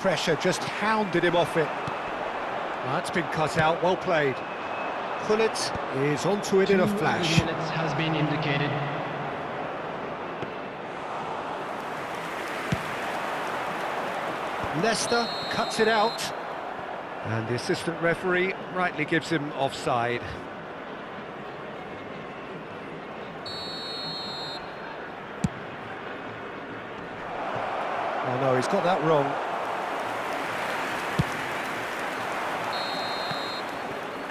Pressure just hounded him off it. That's been cut out, well played. Gullit is onto it in a flash. 2 minutes has been indicated. Leicester cuts it out. And the assistant referee rightly gives him offside. Oh no, he's got that wrong.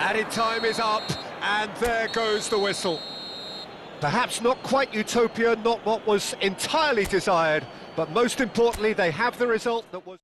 Added time is up, and there goes the whistle. Perhaps not quite utopia, not what was entirely desired, but most importantly, they have the result that was...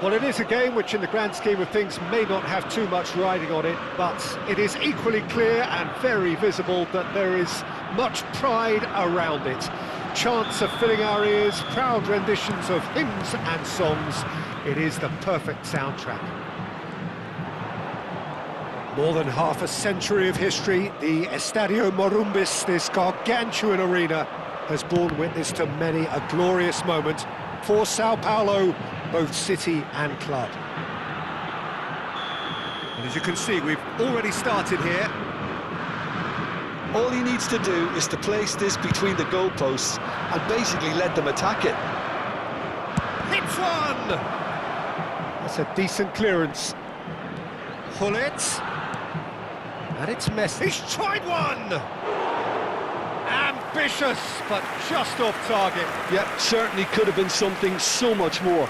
Well, it is a game which in the grand scheme of things may not have too much riding on it, but it is equally clear and very visible that there is much pride around it. Chants are filling our ears, proud renditions of hymns and songs. It is the perfect soundtrack. More than half a century of history, the Estadio Morumbis, this gargantuan arena, has borne witness to many a glorious moment for Sao Paulo, both city and club. And as you can see, we've already started here. All he needs to do is to place this between the goalposts and basically let them attack it. Hits one! That's a decent clearance. Gullit. And it's Messi. He's tried one! Ambitious, but just off target. Yeah, certainly could have been something so much more.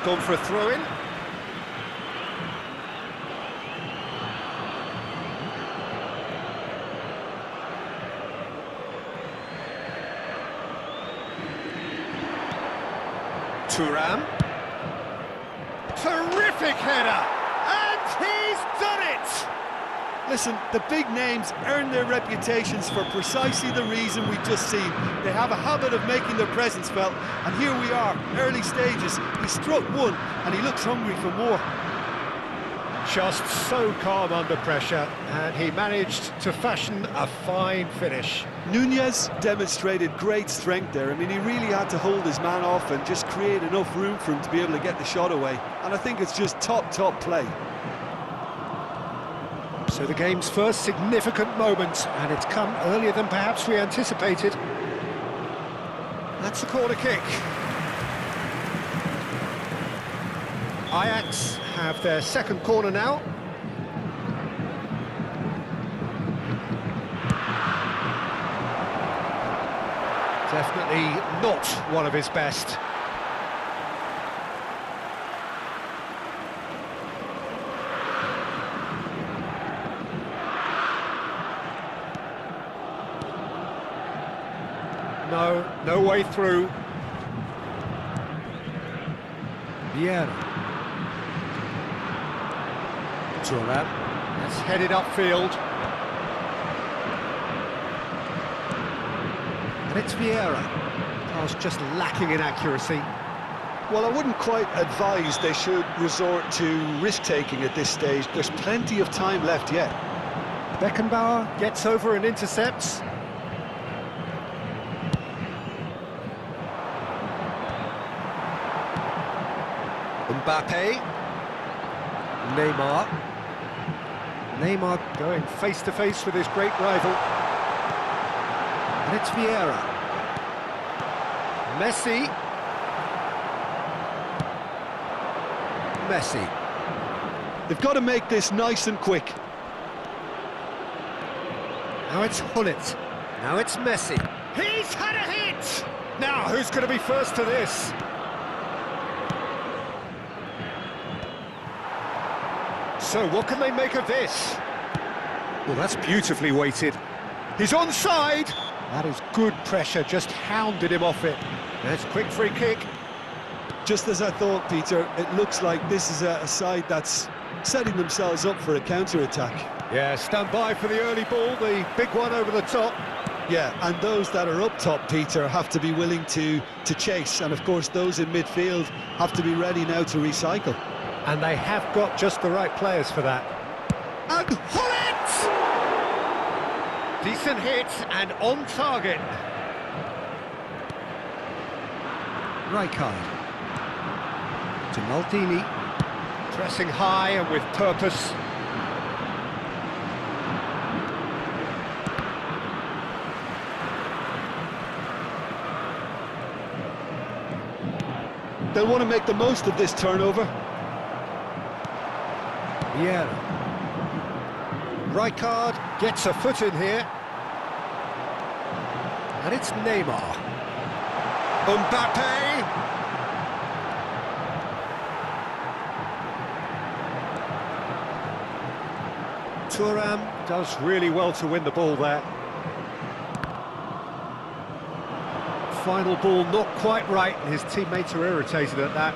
Gone for a throw-in. Thuram. Terrific header! And he's done it! Listen, the big names earn their reputations for precisely the reason we've just seen. They have a habit of making their presence felt, and here we are, early stages. He struck one, and he looks hungry for more. Just so calm under pressure, and he managed to fashion a fine finish. Nunez demonstrated great strength there. I mean, he really had to hold his man off and just create enough room for him to be able to get the shot away. And I think it's just top play. So the game's first significant moment, and it's come earlier than perhaps we anticipated. That's the corner kick. Ajax have their second corner now. Definitely not one of his best. No way through. Vieira. Thuram. That's headed upfield. And it's Vieira. Pass just lacking in accuracy. Well, I wouldn't quite advise they should resort to risk-taking at this stage. There's plenty of time left yet. Beckenbauer gets over and intercepts. Mbappe. Neymar. Neymar going face-to-face with his great rival. And it's Vieira. Messi. They've got to make this nice and quick. Now it's Hullet. Now it's Messi. He's had a hit! Now, who's going to be first to this? So, what can they make of this? Well, that's beautifully weighted. He's onside! That is good pressure, just hounded him off it. That's a quick free kick. Just as I thought, Peter, it looks like this is a side that's setting themselves up for a counter-attack. Yeah, stand by for the early ball, the big one over the top. Yeah, and those that are up top, Peter, have to be willing to chase. And, of course, those in midfield have to be ready now to recycle. And they have got just the right players for that. And Hullet! Decent hit and on target. Rijkaard. To Maldini. Pressing high and with purpose. They'll want to make the most of this turnover. Yeah. Rijkaard gets a foot in here. And it's Neymar. Mbappe. Thuram does really well to win the ball there. Final ball not quite right, and his teammates are irritated at that.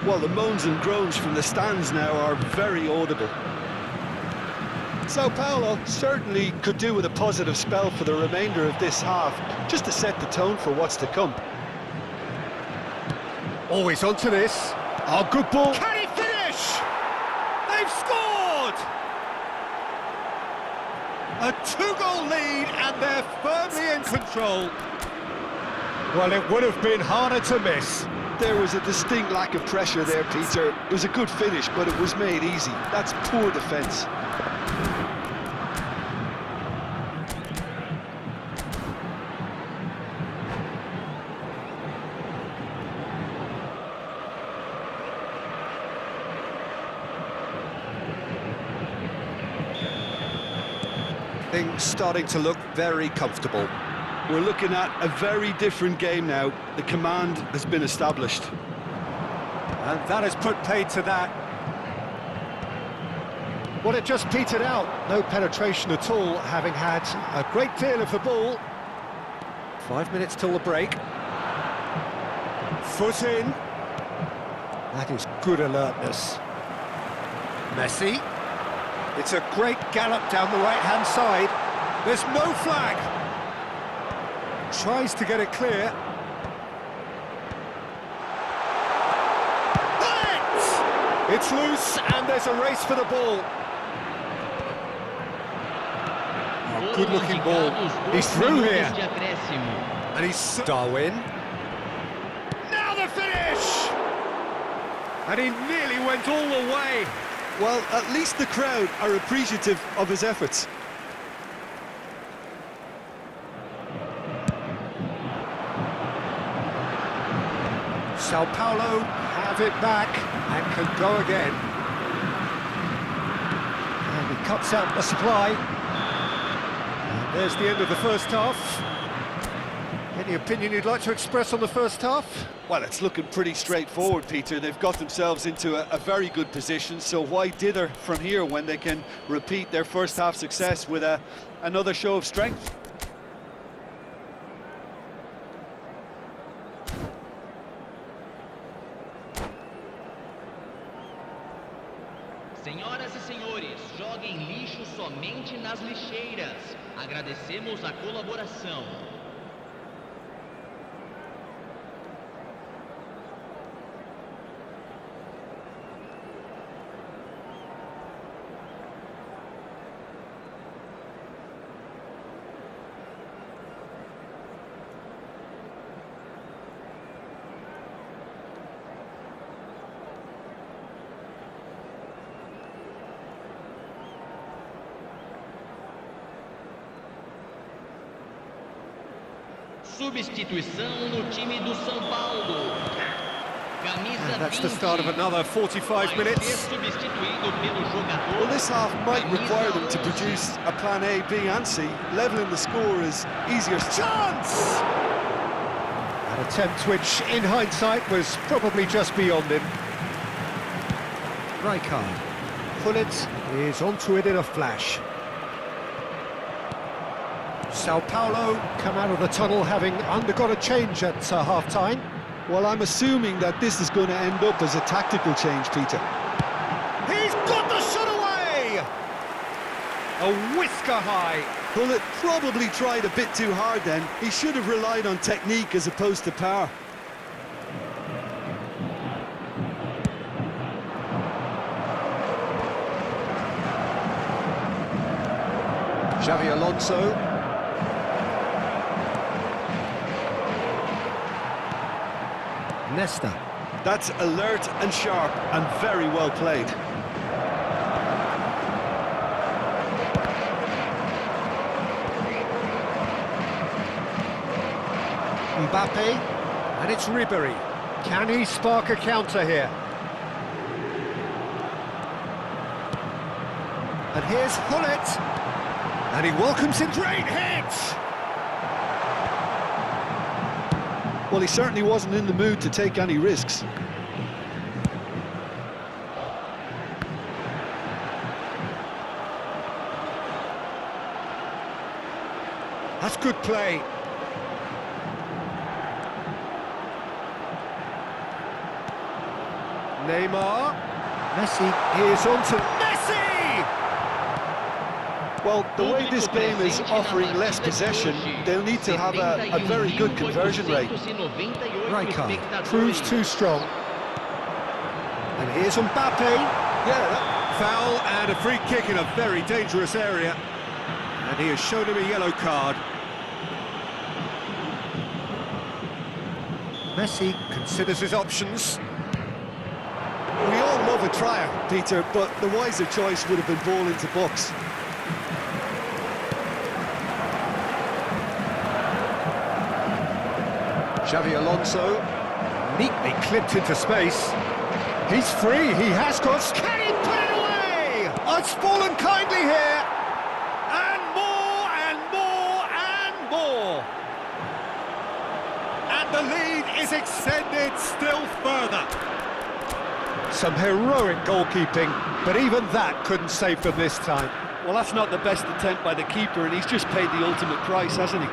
Well, the moans and groans from the stands now are very audible. Sao Paulo certainly could do with a positive spell for the remainder of this half, just to set the tone for what's to come. Always onto this. Oh, good ball. Can he finish? They've scored! A two-goal lead, and they're firmly in control. Well, it would have been harder to miss. There was a distinct lack of pressure there, Peter. It was a good finish, but it was made easy. That's poor defence. Things starting to look very comfortable. We're looking at a very different game now. The command has been established. And that has put paid to that. Well, it just petered out. No penetration at all, having had a great deal of the ball. 5 minutes till the break. Foot in. That is good alertness. Messi. It's a great gallop down the right-hand side. There's no flag. Tries to get it clear. It's loose, and there's a race for the ball. Oh, good-looking ball. He's through here. And he's... Darwin. Now the finish! And he nearly went all the way. Well, at least the crowd are appreciative of his efforts. Sao Paulo have it back and can go again. And he cuts out the supply. And there's the end of the first half. Any opinion you'd like to express on the first half? Well, it's looking pretty straightforward, Peter. They've got themselves into a very good position, so why dither from here when they can repeat their first half success with another show of strength? Senhoras e senhores, joguem lixo somente nas lixeiras. Agradecemos a colaboração. Substituição no time do São Paulo. Camisa And that's the start of another 45 minutes. Substituído pelo jogador. Well, this half might require them to produce a plan A, B and C. Levelling the score is easier. Chance! An attempt which, in hindsight, was probably just beyond him. Rijkaard. Gullit is onto it in a flash. Sao Paulo come out of the tunnel having undergone a change at half-time. Well, I'm assuming that this is going to end up as a tactical change, Peter. He's got the shot away! A whisker high. Gullit probably tried a bit too hard then. He should have relied on technique as opposed to power. Xavi Alonso. Nesta. That's alert and sharp and very well played. Mbappe, and it's Ribéry. Can he spark a counter here? And here's Gullit, and he welcomes it. Great hit! Well, he certainly wasn't in the mood to take any risks. That's good play. Neymar. Messi is on to Messi! Well, the way this game is offering less possession, they'll need to have a very good conversion rate. Rijkaard proves too strong. And here's Mbappe. Yeah, Foul and a free kick in a very dangerous area. And he has shown him a yellow card. Messi considers his options. we all love a trier, Peter, but the wiser choice would have been ball into box. Xavi Alonso, neatly clipped into space. He's free, he has got... Can he put it away? Oh, it's fallen kindly here. And more, and more, and more. And the lead is extended still further. Some heroic goalkeeping, but even that couldn't save them this time. Well, that's not the best attempt by the keeper, and he's just paid the ultimate price, hasn't he?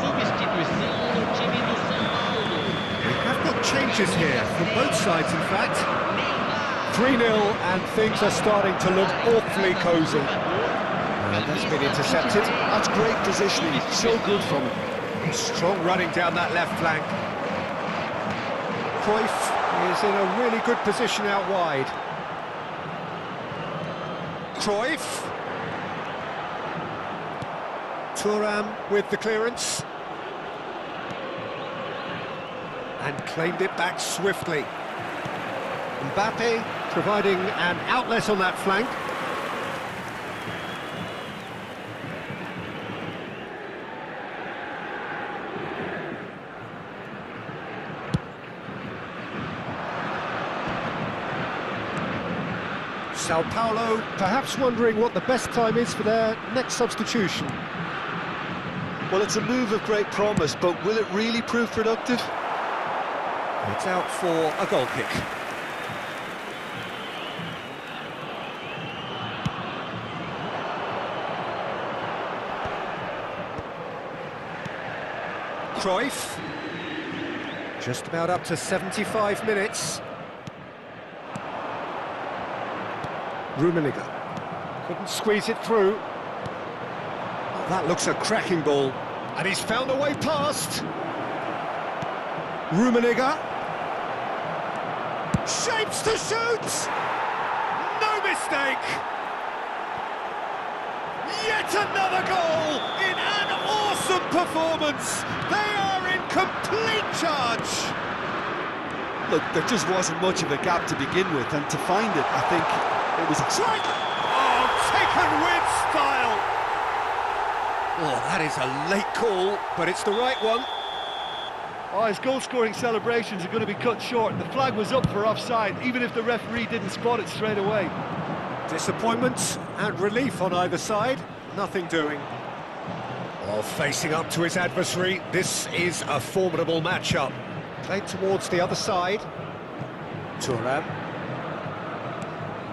Substituição no time do São Paulo. We have got changes here, from both sides in fact. Neymar. 3-0 and things are starting to look awfully cosy. And that's been intercepted. That's great positioning, so good from him. Strong running down that left flank. Cruyff is in a really good position out wide. Cruyff. Thuram with the clearance. And claimed it back swiftly. Mbappe providing an outlet on that flank. Sao Paulo perhaps wondering what the best time is for their next substitution. Well, it's a move of great promise, but will it really prove productive? It's out for a goal kick. Cruyff. Just about up to 75 minutes. Rummenigge. Couldn't squeeze it through. Oh, that looks a cracking ball. And he's found a way past. Rummenigge. Shapes to shoot! No mistake! Yet another goal in an awesome performance! They are in complete charge! Look, there just wasn't much of a gap to begin with, and to find it, I think it was a Strike! Oh, taken with style! Oh, that is a late call, but it's the right one. Oh, his goal-scoring celebrations are going to be cut short. The flag was up for offside, even if the referee didn't spot it straight away. Disappointment and relief on either side, nothing doing. While facing up to his adversary, this is a formidable matchup. Played towards the other side. Thuram.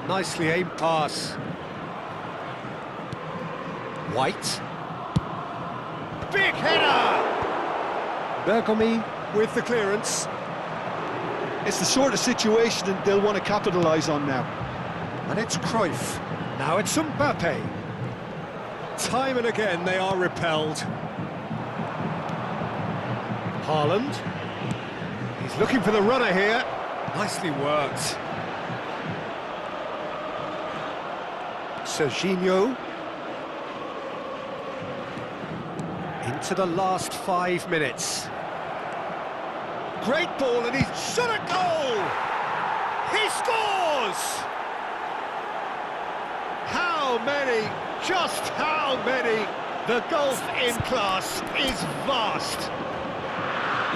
Nicely aimed pass. White. Big header! Bergomi with the clearance. It's the sort of situation that they'll want to capitalise on now. And it's Cruyff. Now it's Mbappe. Time and again they are repelled. Haaland. He's looking for the runner here. Nicely worked. Serginho. Into the last 5 minutes. Great ball, and he's shot a goal! He scores! How many? Just how many? The gulf in class is vast.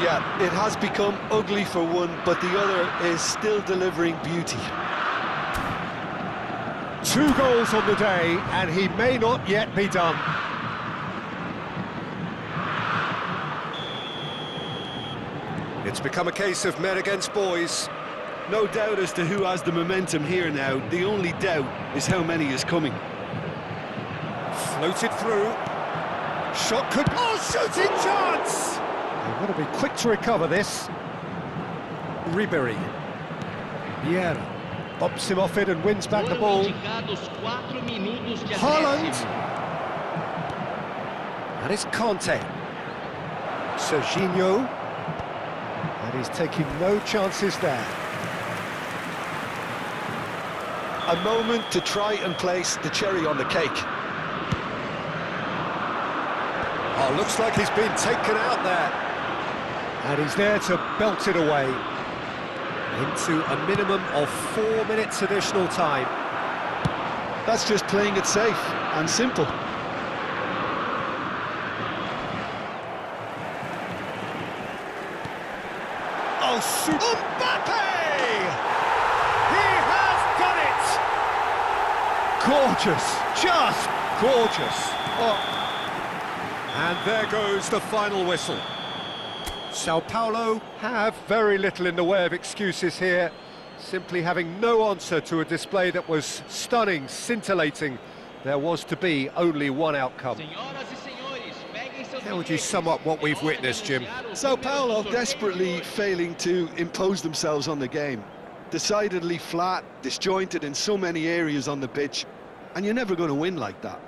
Yeah, it has become ugly for one, but the other is still delivering beauty. 2 goals on the day, and he may not yet be done. It's become a case of men against boys. No doubt as to who has the momentum here now. The only doubt is how many is coming. Floated through. Shot could... Oh, shooting chance! They've got to be quick to recover this. Ribéry. Vieira. Bobs him off it and wins back the ball. Haaland. And it's Kanté. Serginho. And he's taking no chances there. A moment to try and place the cherry on the cake. Oh, looks like he's been taken out there. And he's there to belt it away. Into a minimum of 4 minutes additional time. That's just playing it safe and simple. Oh, super! Mbappe! He has done it! Gorgeous, just gorgeous. Oh. And there goes the final whistle. Sao Paulo have very little in the way of excuses here, simply having no answer to a display that was stunning, scintillating. There was to be only one outcome. How would you sum up what we've witnessed, Jim? Sao Paulo desperately failing to impose themselves on the game. Decidedly flat, disjointed in so many areas on the pitch, and you're never going to win like that.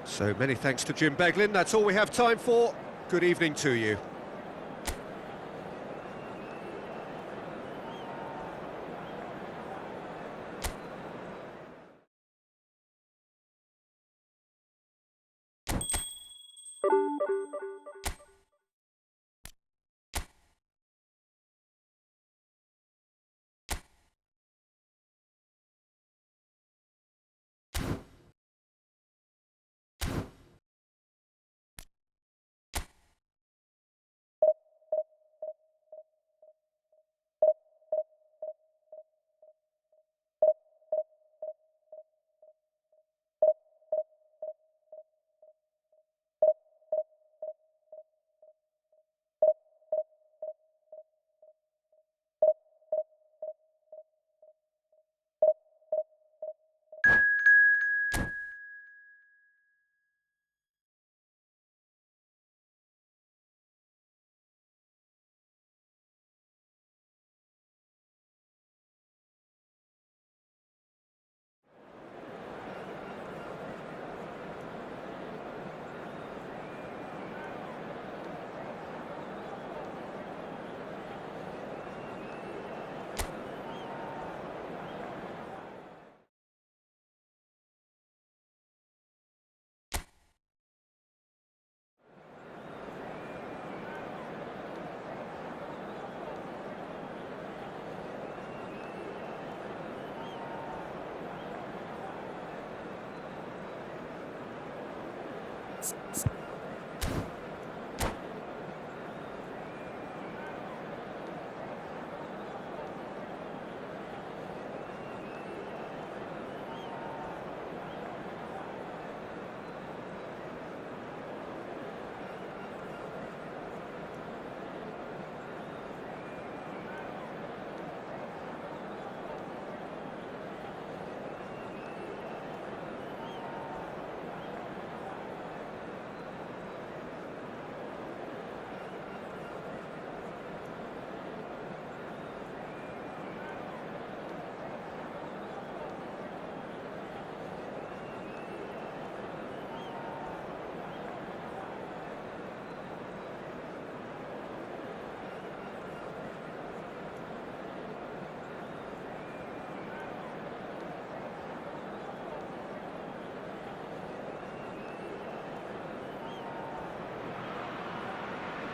So many thanks to Jim Beglin. That's all we have time for. Good evening to you.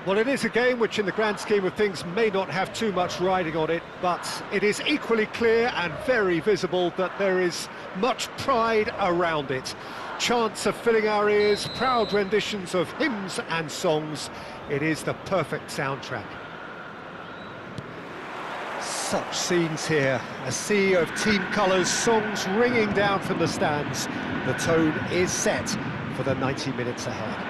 Well, it is a game which in the grand scheme of things may not have too much riding on it, but it is equally clear and very visible that there is much pride around it. Chants are filling our ears, proud renditions of hymns and songs. It is the perfect soundtrack. Such scenes here, a sea of team colours, songs ringing down from the stands. The tone is set for the 90 minutes ahead.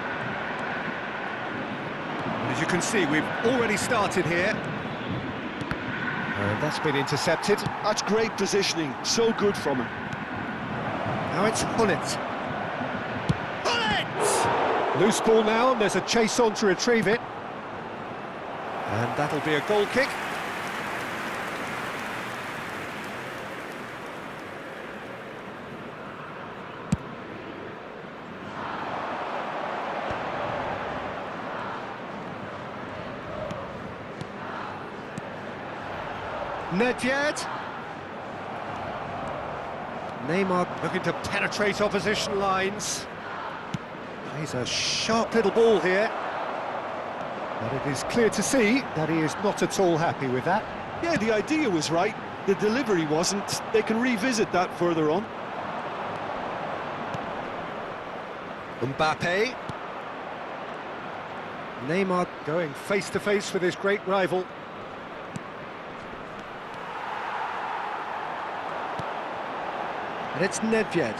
As you can see, we've already started here. And that's been intercepted. That's great positioning, so good from him. Now it's Hullet. Hullet! Loose ball now, and there's a chase on to retrieve it. And that'll be a goal kick. Nedved. Neymar looking to penetrate opposition lines. Plays a sharp little ball here. But it is clear to see that he is not at all happy with that. Yeah, the idea was right. The delivery wasn't. They can revisit that further on. Mbappe. Neymar going face-to-face with his great rival. And it's Nedved.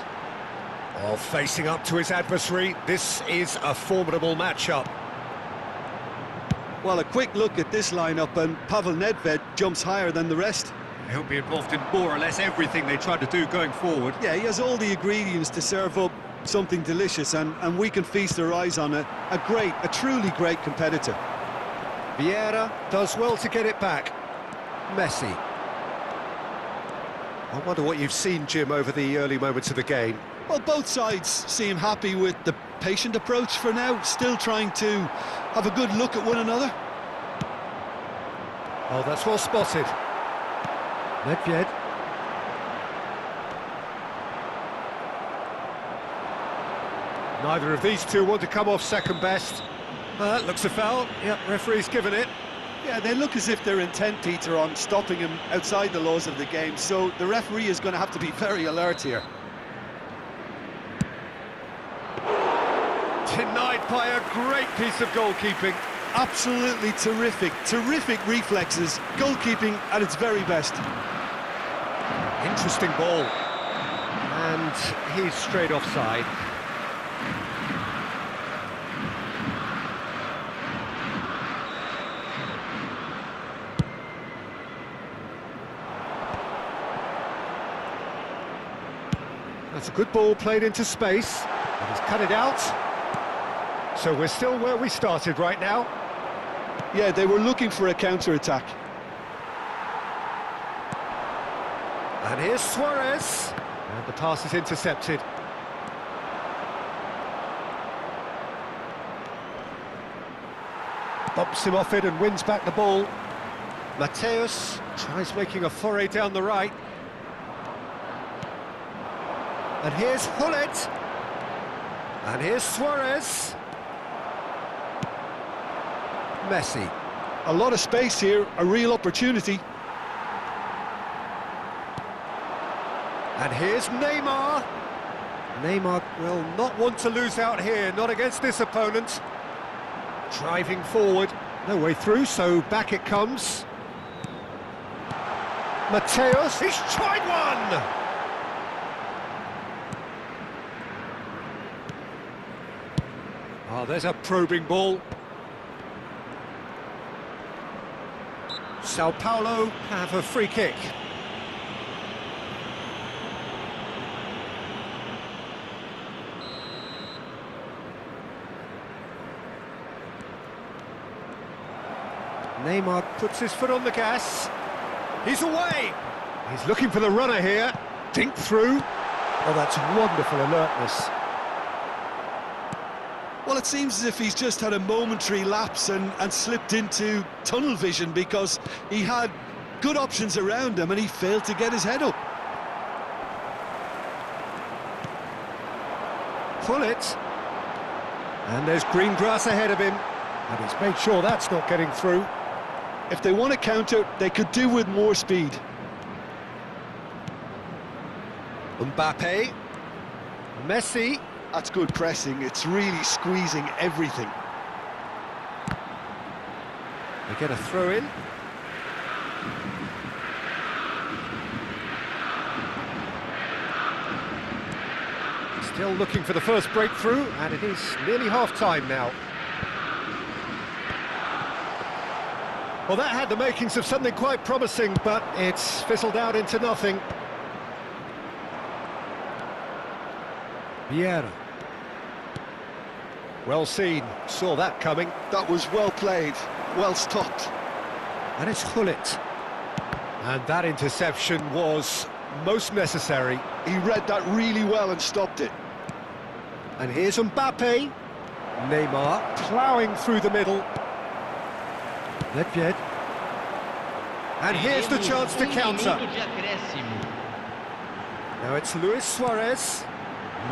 Oh, facing up to his adversary. This is a formidable matchup. Well, a quick look at this lineup, and Pavel Nedved jumps higher than the rest. He'll be involved in more or less everything they try to do going forward. Yeah, he has all the ingredients to serve up something delicious, and we can feast our eyes on a truly great competitor. Vieira does well to get it back. Messi. I wonder what you've seen, Jim, over the early moments of the game. Well, both sides seem happy with the patient approach for now, still trying to have a good look at one another. Oh, that's well spotted. Nedved. Neither of these two want to come off second best. That looks a foul. Yep, referee's given it. Yeah, they look as if they're intent, Peter, on stopping him outside the laws of the game, so the referee is going to have to be very alert here. Denied by a great piece of goalkeeping. Absolutely terrific reflexes, goalkeeping at its very best. Interesting ball. And he's straight offside. That's a good ball played into space. And he's cut it out. So we're still where we started right now. Yeah, they were looking for a counter-attack. And here's Suarez. And the pass is intercepted. Bumps him off it and wins back the ball. Mateus tries making a foray down the right. And here's Hullet. And here's Suarez. Messi. A lot of space here, a real opportunity. And here's Neymar. Neymar will not want to lose out here, not against this opponent. Driving forward, no way through, so back it comes. Mateus, he's tried one! Oh, there's a probing ball. Sao Paulo have a free kick. Neymar puts his foot on the gas. He's away! He's looking for the runner here. Dink through. Oh, that's wonderful alertness. Well, it seems as if he's just had a momentary lapse and slipped into tunnel vision, because he had good options around him and he failed to get his head up. Pull it. And there's green grass ahead of him. And he's made sure that's not getting through. If they want to counter, they could do with more speed. Mbappe. Messi. That's good pressing, it's really squeezing everything. They get a throw in. Still looking for the first breakthrough, and it is nearly half-time now. Well, that had the makings of something quite promising, but it's fizzled out into nothing. Vieira. Well seen, saw that coming. That was well played, well stopped. And it's Hullet. And that interception was most necessary. He read that really well and stopped it. And here's Mbappe. Neymar ploughing through the middle. Nedved. And here's the chance to counter. Now it's Luis Suarez.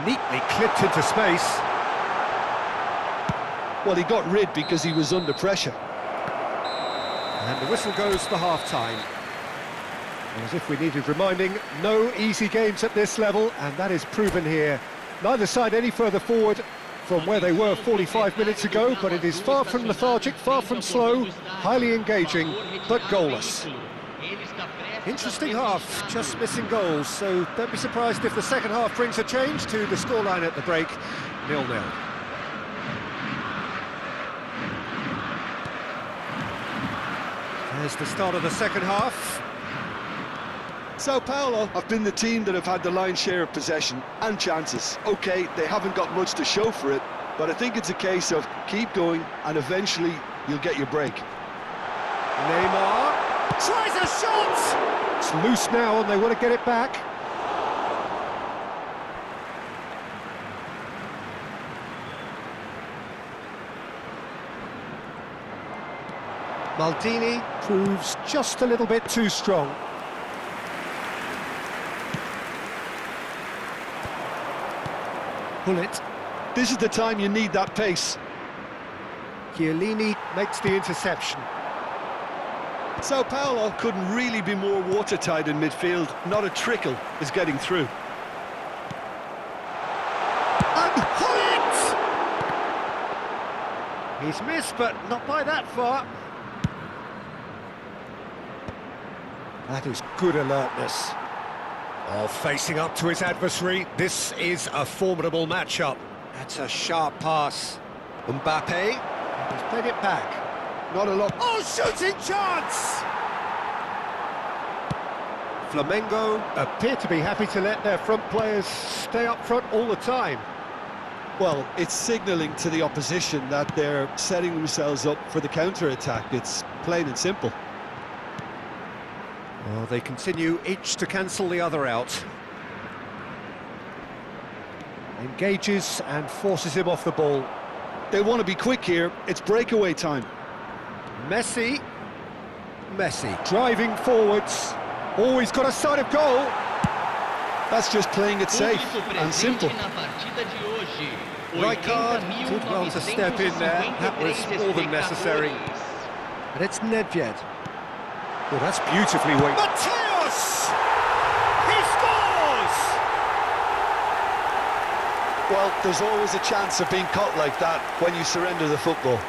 Neatly clipped into space. Well, he got rid because he was under pressure. And the whistle goes for half-time. As if we needed reminding, no easy games at this level, and that is proven here. Neither side any further forward from where they were 45 minutes ago, but it is far from lethargic, far from slow, highly engaging, but goalless. Interesting half, just missing goals, so don't be surprised if the second half brings a change to the scoreline at the break, 0-0. There's the start of the second half. Sao Paulo have been the team that have had the lion's share of possession and chances. OK, they haven't got much to show for it, but I think it's a case of keep going and eventually you'll get your break. Neymar tries a shot! It's loose now and they want to get it back. Maldini proves just a little bit too strong. Bullet. This is the time you need that pace. Chiellini makes the interception. Sao Paulo couldn't really be more watertight in midfield. Not a trickle is getting through. And Hullet! He's missed, but not by that far. That is good alertness. Oh, facing up to his adversary, this is a formidable matchup. That's a sharp pass. Mbappe has played it back. Not a lot. Oh, shooting chance! Flamengo appear to be happy to let their front players stay up front all the time. Well, it's signalling to the opposition that they're setting themselves up for the counter-attack. It's plain and simple. Well, they continue each to cancel the other out. Engages and forces him off the ball. They want to be quick here. It's breakaway time. Messi driving forwards. Always got a sight of goal. That's just playing it safe and simple. Rijkaard did well to step in there. That was more than necessary. And it's Nedved. Oh, that's beautifully weighted. Mateus! He scores! Well, there's always a chance of being caught like that when you surrender the football.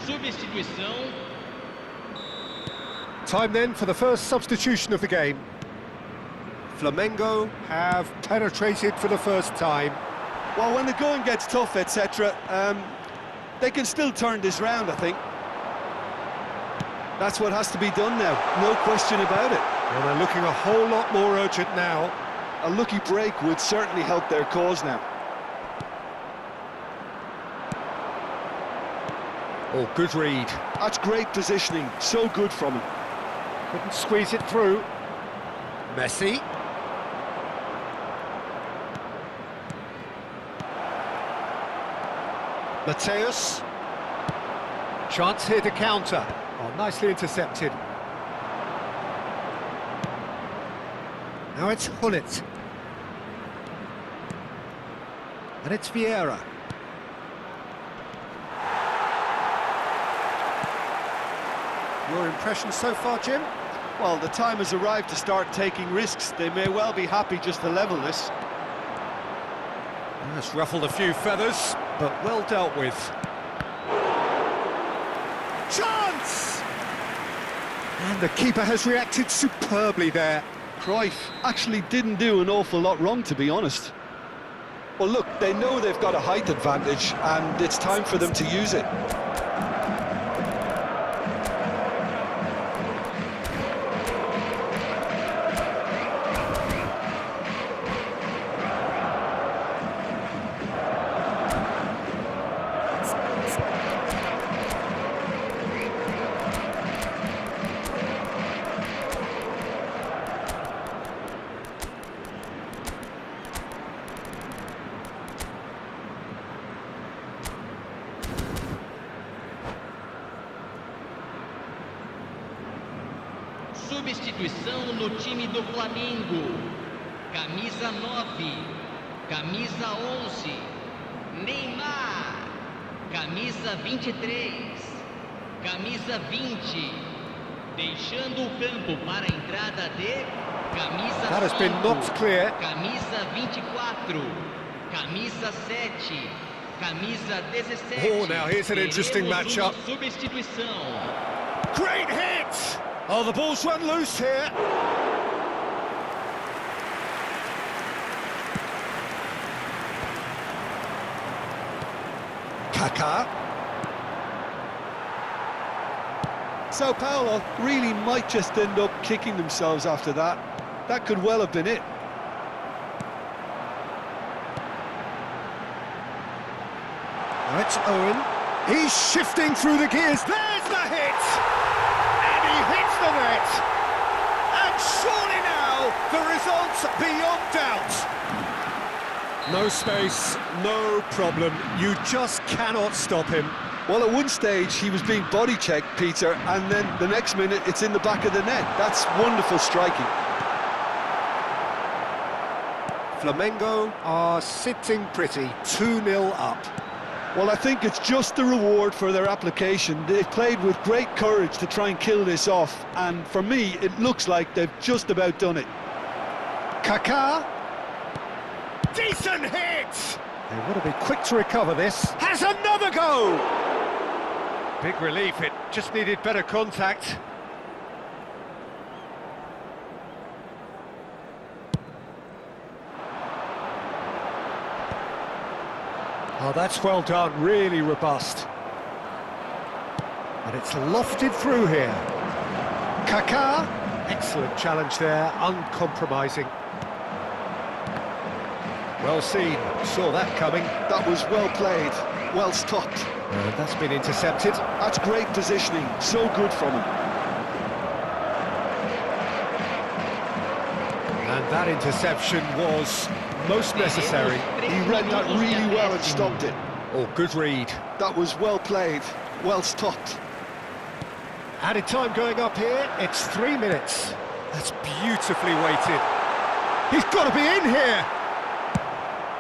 Substituição. Time then for the first substitution of the game. Flamengo have penetrated for the first time. Well, when the going gets tough, etc., they can still turn this round, I think. That's what has to be done now, no question about it. Well, they're looking a whole lot more urgent now. A lucky break would certainly help their cause now. Oh, good read. That's great positioning, so good from him. Couldn't squeeze it through. Messi. Mateus. Chance here to counter. Oh, nicely intercepted. Now it's Hullet. And it's Vieira. Your impression so far, Jim? Well, the time has arrived to start taking risks. They may well be happy just to level this. That's ruffled a few feathers, but well dealt with. Chance! And the keeper has reacted superbly there. Cruyff actually didn't do an awful lot wrong, to be honest. Well, look, they know they've got a height advantage, and it's time for them to use it. substituição no time do Flamengo. Camisa 9, camisa 11, Neymar. Camisa 23, camisa 20. Deixando o campo para a entrada de camisa That has been 5, knocked clear. camisa 24, camisa 7, camisa 17. Oh, now here's an interesting Teremos matchup. uma substituição. Great hit! Oh, the ball's run loose here. Kaká. Sao Paulo really might just end up kicking themselves after that. That could well have been it. Now it's Owen. He's shifting through the gears. There's the hit! And he hits the net! And surely now, the result's beyond doubt. No space, no problem. You just cannot stop him. Well, at one stage he was being body checked, Peter, and then the next minute it's in the back of the net. That's wonderful striking. Flamengo are sitting pretty, 2-0 up. Well, I think it's just the reward for their application. They've played with great courage to try and kill this off, and for me, it looks like they've just about done it. Kaká. Decent hit! They want to be quick to recover this. Has another go! Big relief, it just needed better contact. Oh, that's well done, really robust. And it's lofted through here. Kaká, excellent challenge there, uncompromising. Well seen, saw that coming. That was well played, well stopped. That's been intercepted. That's great positioning, so good from him. And that interception was most necessary. He read that really well and stopped it. Oh, good read. That was well played, well stopped. Added time going up here, it's 3 minutes. That's beautifully weighted. He's got to be in here!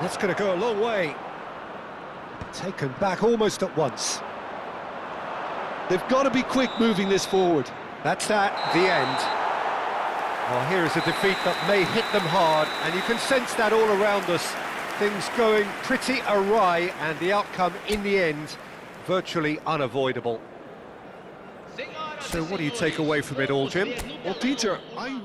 That's going to go a long way. Taken back almost at once. They've got to be quick moving this forward. That's that, the end. Well, here is a defeat that may hit them hard, and you can sense that all around us. Things going pretty awry, and the outcome in the end, virtually unavoidable. So what do you take away from it all, Jim? Well, Peter, I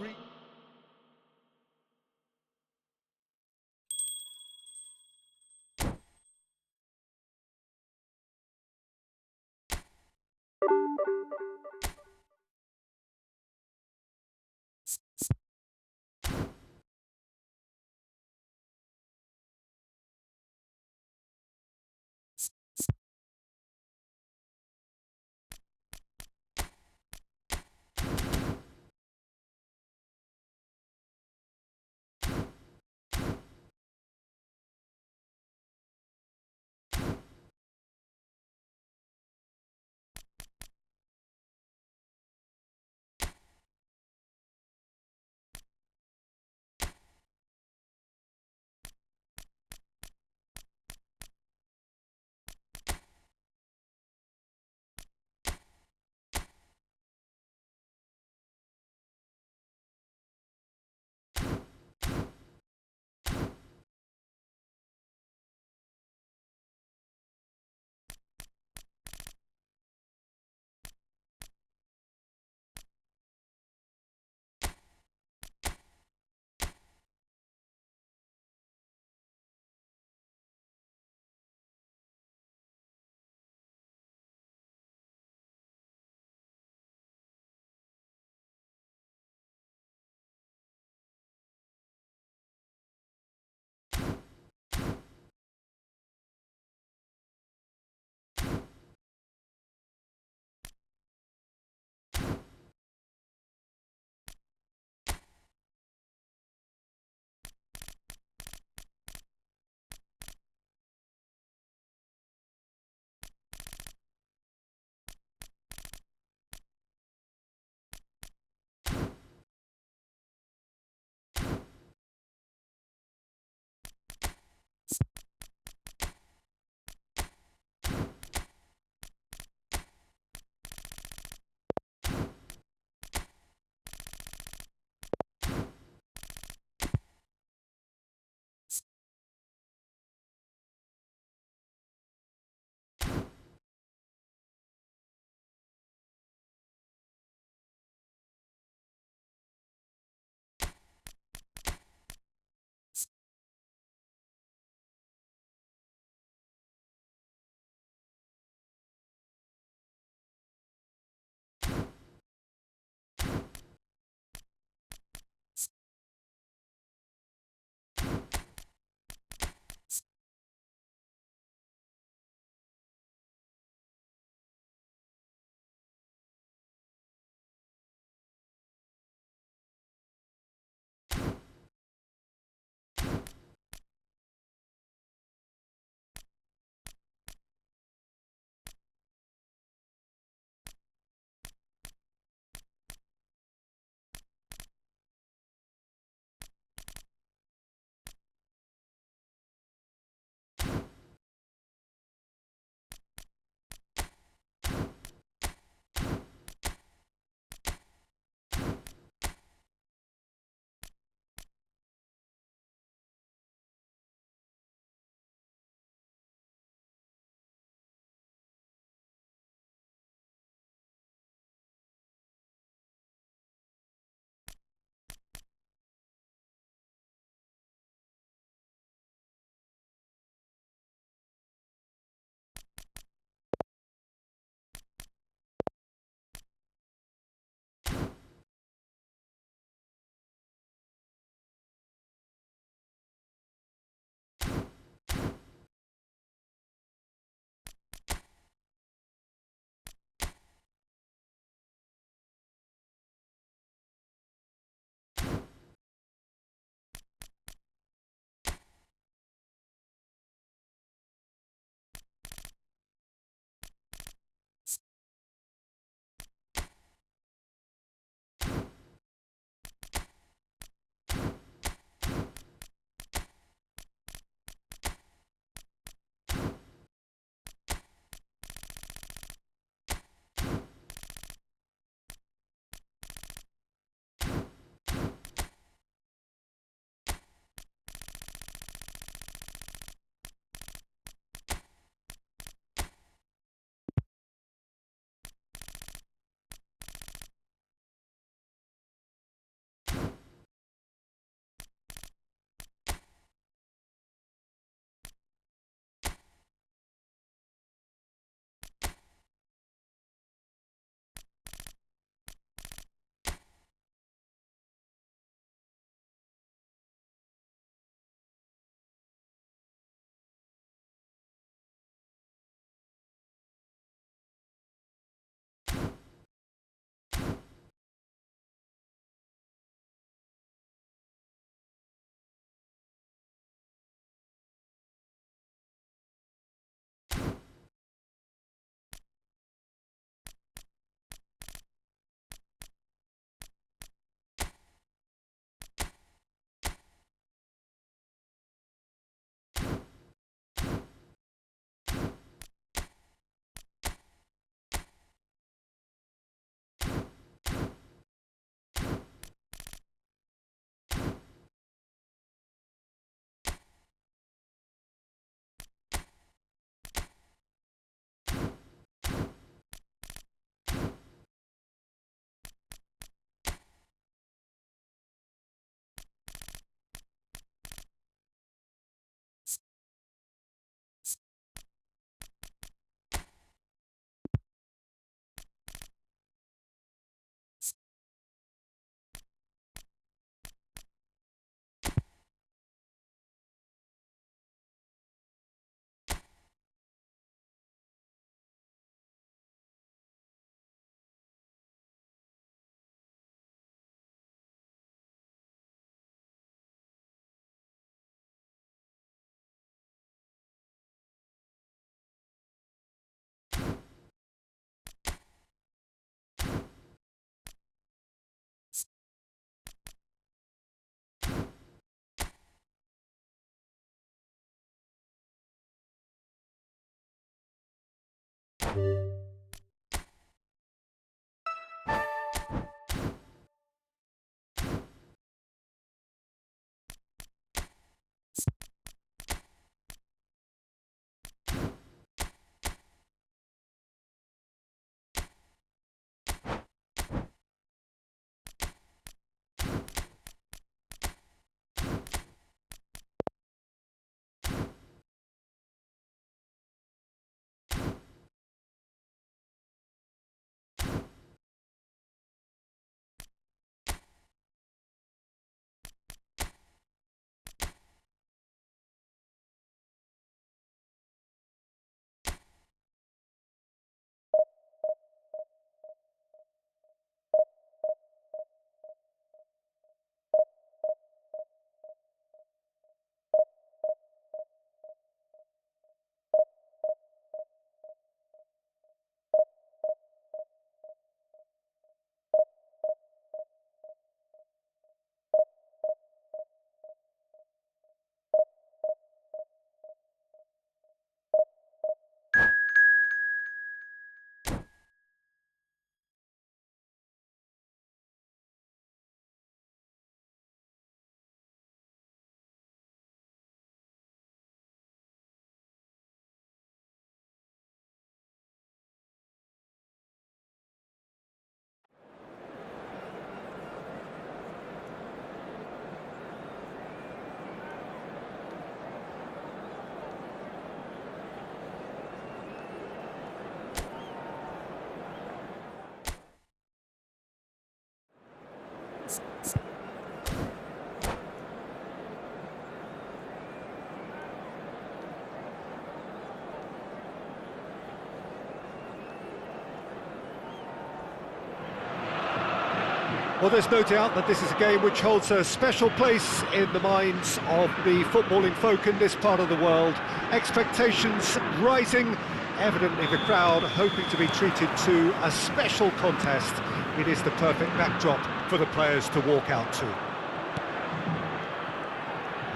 Well, there's no doubt that this is a game which holds a special place in the minds of the footballing folk in this part of the world. Expectations rising, evidently the crowd hoping to be treated to a special contest. It is the perfect backdrop for the players to walk out to.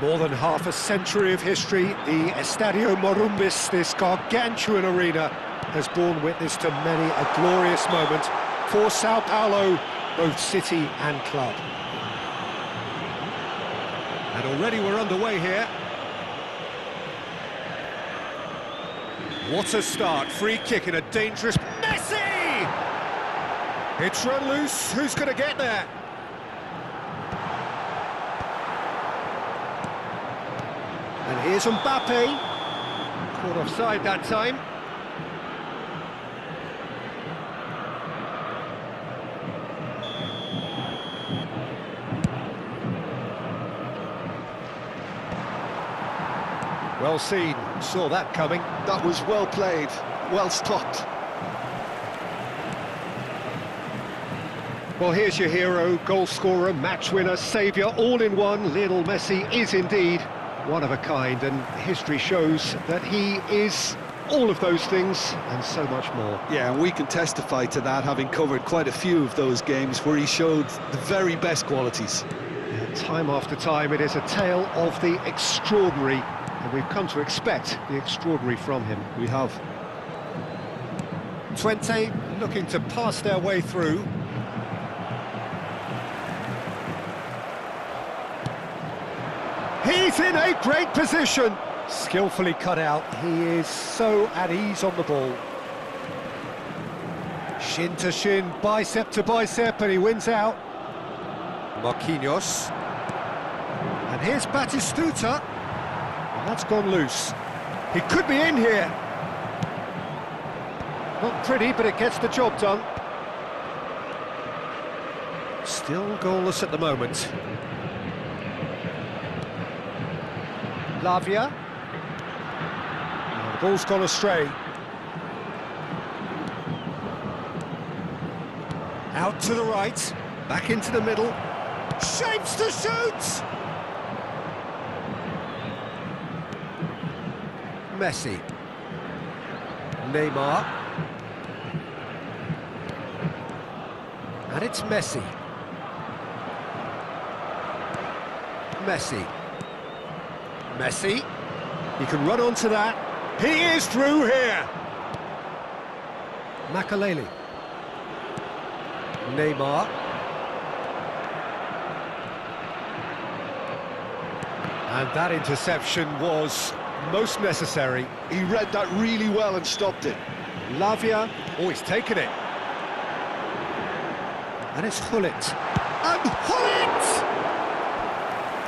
More than half a century of history, the Estadio Morumbis, this gargantuan arena, has borne witness to many a glorious moment for Sao Paulo, both city and club. And already we're underway here. What a start, free kick in a dangerous... Messi! It's run loose, who's going to get there? And here's Mbappe. Caught offside that time. Well seen, saw that coming. That was well played, well stopped. Well, here's your hero, goal scorer, match winner, saviour, all in one. Lionel Messi is indeed one of a kind, and history shows that he is all of those things and so much more. Yeah, and we can testify to that, having covered quite a few of those games where he showed the very best qualities. Yeah, time after time, it is a tale of the extraordinary, and we've come to expect the extraordinary from him. We have. Twente looking to pass their way through. He's in a great position. Skillfully cut out. He is so at ease on the ball. Shin to shin, bicep to bicep, and he wins out. Marquinhos. And here's Batistuta. And that's gone loose. He could be in here. Not pretty, but it gets the job done. Still goalless at the moment. Lavia. Oh, the ball's gone astray. Out to the right, back into the middle. Shapes to shoot! Messi. Neymar. And it's Messi. Messi. Messi. He can run onto that. He is through here. Makaleli. Neymar. And that interception was most necessary. He read that really well and stopped it. Lavia, oh, he's taken it. And it's Hullet. And Hullet!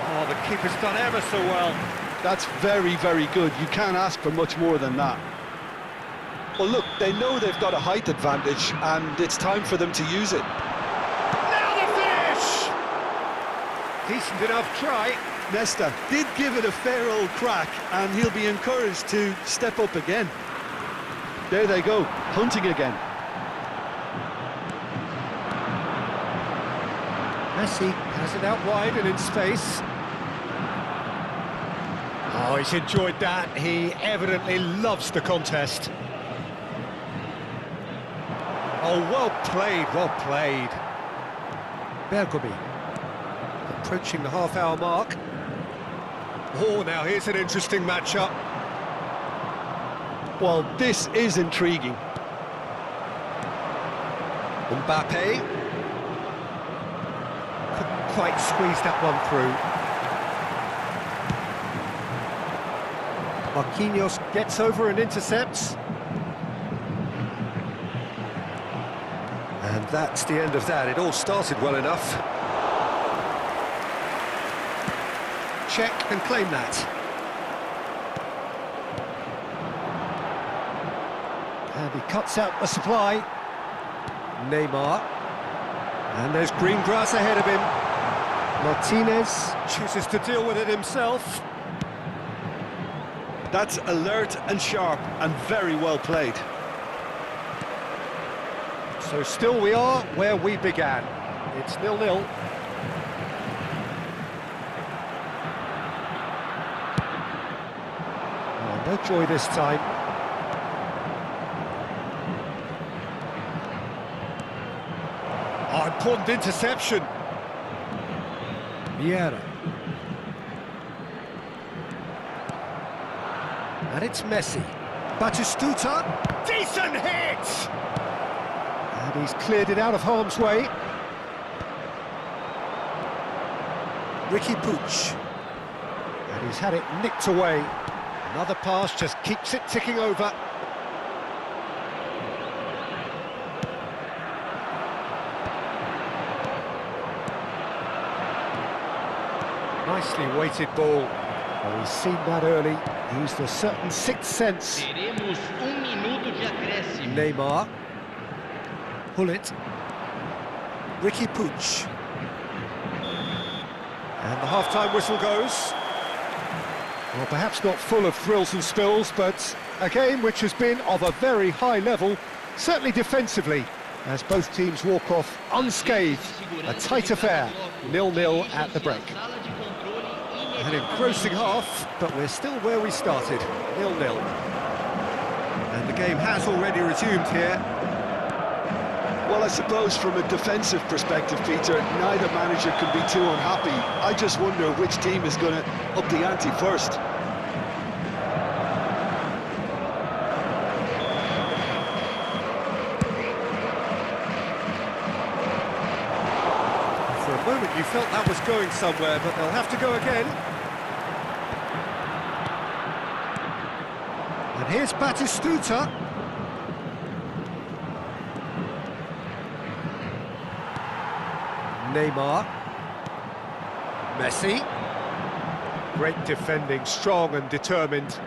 Oh, the keeper's done ever so well. That's very, very good. You can't ask for much more than that. Well, look, they know they've got a height advantage, and it's time for them to use it. Now the finish! Decent enough try. Nesta did give it a fair old crack, and he'll be encouraged to step up again. There they go, hunting again. Messi has it out wide and in space. Oh, he's enjoyed that. He evidently loves the contest. Oh, well played, well played. Bergomi approaching the half-hour mark. Oh, now here's an interesting matchup. Well, this is intriguing. Mbappe couldn't quite squeeze that one through. Marquinhos gets over and intercepts. And that's the end of that. It all started well enough. Check and claim that. And he cuts out the supply. Neymar. And there's green grass ahead of him. Martinez chooses to deal with it himself. That's alert and sharp and very well played. So still we are where we began. It's 0-0. Oh, no joy this time. Oh, important interception. Vieira. And it's Messi. Batistuta. Decent hit! And he's cleared it out of harm's way. Ricky Puig. And he's had it nicked away. Another pass just keeps it ticking over. Nicely weighted ball. Oh, he's seen that early. Used a certain sixth sense. Teremos minuto de acréscimo. Neymar. Hullet. Ricky Puig. And the half-time whistle goes. Well, perhaps not full of thrills and spills, but a game which has been of a very high level, certainly defensively, as both teams walk off unscathed. A tight affair, 0-0 at the break. An engrossing half, but we're still where we started, 0-0. And the game has already resumed here. Well, I suppose from a defensive perspective, Peter, neither manager can be too unhappy. I just wonder which team is going to up the ante first. For a moment you felt that was going somewhere, but they'll have to go again. And here's Batistuta. Neymar. Messi. Great defending, strong and determined.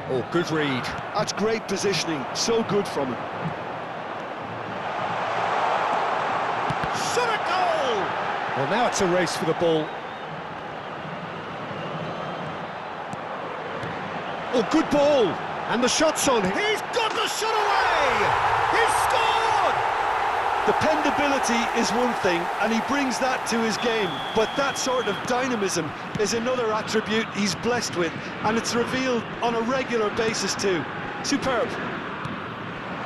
Oh, good read. That's great positioning, so good from him. Shot a goal! Well, now it's a race for the ball. Oh, good ball! And the shot's on. He's got the shot away! He's scored! Dependability is one thing, and he brings that to his game, but that sort of dynamism is another attribute he's blessed with, and it's revealed on a regular basis too. Superb.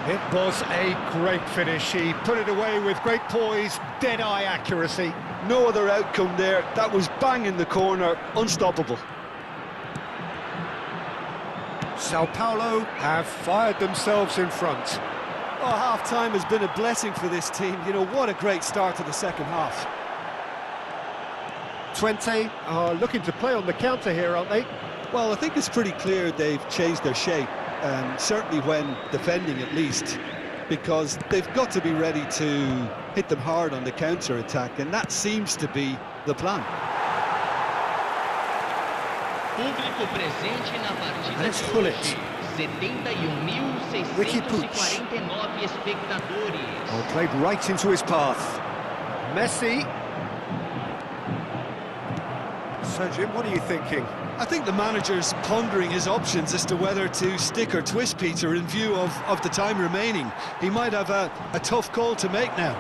It was a great finish. He put it away with great poise, dead-eye accuracy. No other outcome there. That was bang in the corner, unstoppable. Sao Paulo have fired themselves in front. Oh, half-time has been a blessing for this team. You know, what a great start to the second half. 20 are looking to play on the counter here, aren't they? Well, I think it's pretty clear they've changed their shape, certainly when defending at least, because they've got to be ready to hit them hard on the counter-attack, and that seems to be the plan. Público presente na partida Let's de pull it. hoje. 71.649 espectadores. Oh, played right into his path. Messi. So, Jim, what are you thinking? I think the manager's pondering his options as to whether to stick or twist Peter in view of the time remaining. He might have a tough call to make now.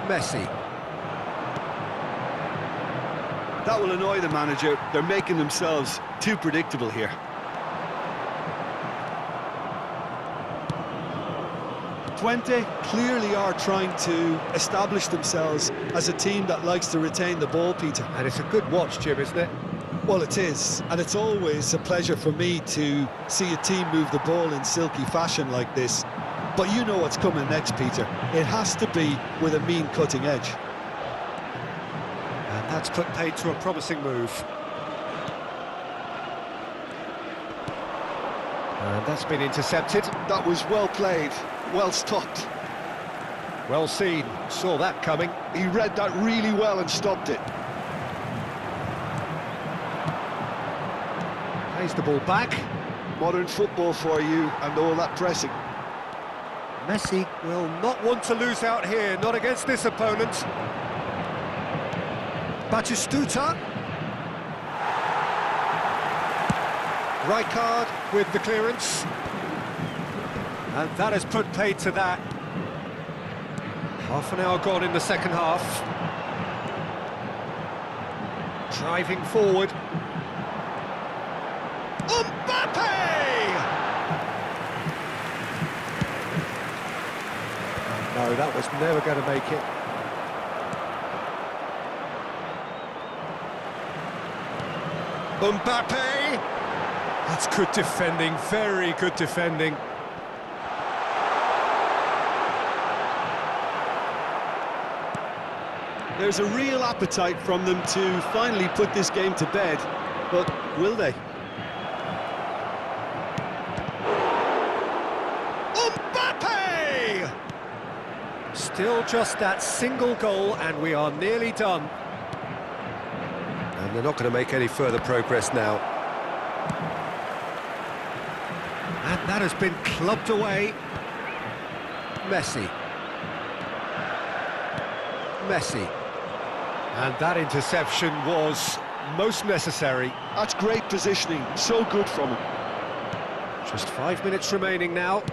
Messi. That will annoy the manager. They're making themselves too predictable here. Twente clearly are trying to establish themselves as a team that likes to retain the ball, Peter. And it's a good watch, Jim, isn't it? Well, it is, and it's always a pleasure for me to see a team move the ball in silky fashion like this. But you know what's coming next, Peter. It has to be with a mean cutting edge. And that's put paid to a promising move. And that's been intercepted. That was well played, well stopped. Well seen, saw that coming. He read that really well and stopped it. Plays the ball back. Modern football for you and all that pressing. Messi will not want to lose out here, not against this opponent. Batistuta. Rijkaard with the clearance. And that has put paid to that. Half an hour gone in the second half. Driving forward. Mbappe! No, that was never going to make it. Mbappe! That's good defending, very good defending. There's a real appetite from them to finally put this game to bed, but will they? Mbappe! Still just that single goal and we are nearly done. And they're not going to make any further progress now. And that has been clubbed away. Messi. Messi. And that interception was most necessary. That's great positioning, so good from him. Just 5 minutes remaining now.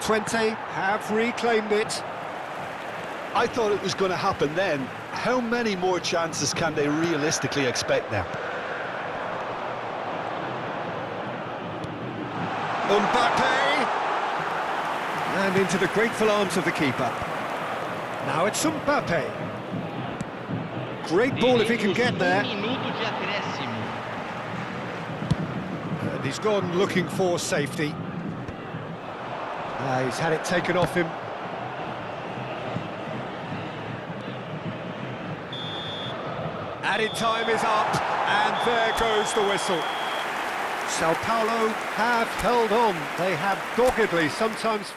Twente have reclaimed it. I thought it was going to happen then. How many more chances can they realistically expect now? Mbappe! And into the grateful arms of the keeper. Now it's Mbappe. Great ball if he can get there. Minuto de acréscimo. And he's gone looking for safety. He's had it taken off him. Added time is up, and there goes the whistle. Sao Paulo have held on. They have doggedly, sometimes